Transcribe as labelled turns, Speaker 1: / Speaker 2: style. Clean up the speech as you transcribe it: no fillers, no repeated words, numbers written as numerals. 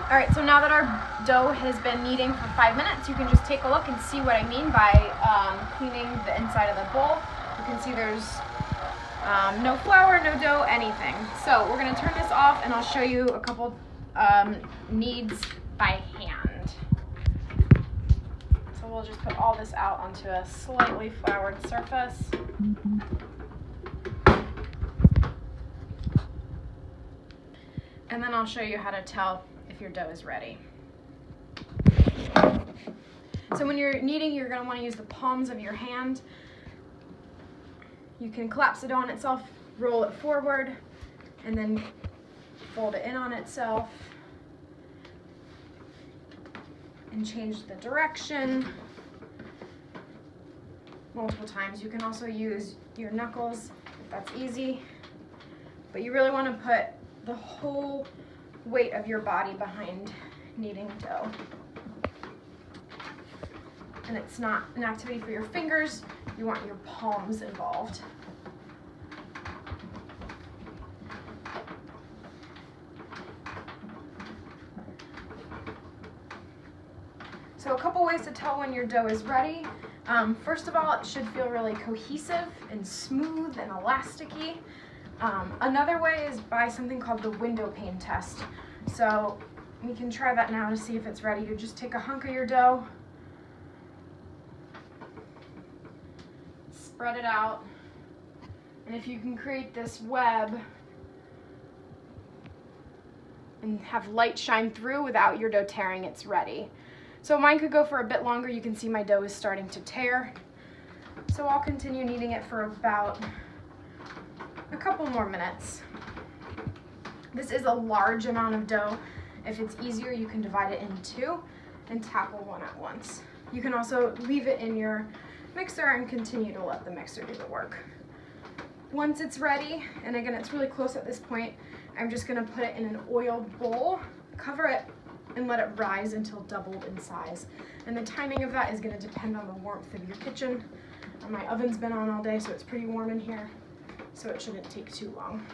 Speaker 1: All right, so now that our dough has been kneading for 5 minutes, you can just take a look and see what I mean by cleaning the inside of the bowl. You can see there's no flour, no dough, anything. So we're gonna turn this off and I'll show you a couple kneads by hand. So we'll just put all this out onto a slightly floured surface. And then I'll show you how to tell if your dough is ready. So when you're kneading, you're going to want to use the palms of your hand. You can collapse the dough on itself, roll it forward, and then fold it in on itself, and change the direction multiple times. You can also use your knuckles if that's easy, but you really want to put the whole weight of your body behind kneading dough. And it's not an activity for your fingers, you want your palms involved. So a couple ways to tell when your dough is ready. First of all, it should feel really cohesive and smooth and elasticy. Another way is by something called the window pane test. So we can try that now to see if it's ready. You just take a hunk of your dough, spread it out, and if you can create this web and have light shine through without your dough tearing, it's ready. So mine could go for a bit longer. You can see my dough is starting to tear. So I'll continue kneading it for about a couple more minutes. This is a large amount of dough. If it's easier, you can divide it in two and tackle one at once. You can also leave it in your mixer and continue to let the mixer do the work. Once it's ready, and again, it's really close at this point, I'm just gonna put it in an oiled bowl, cover it, and let it rise until doubled in size. And the timing of that is gonna depend on the warmth of your kitchen. My oven's been on all day, so it's pretty warm in here, so it shouldn't take too long.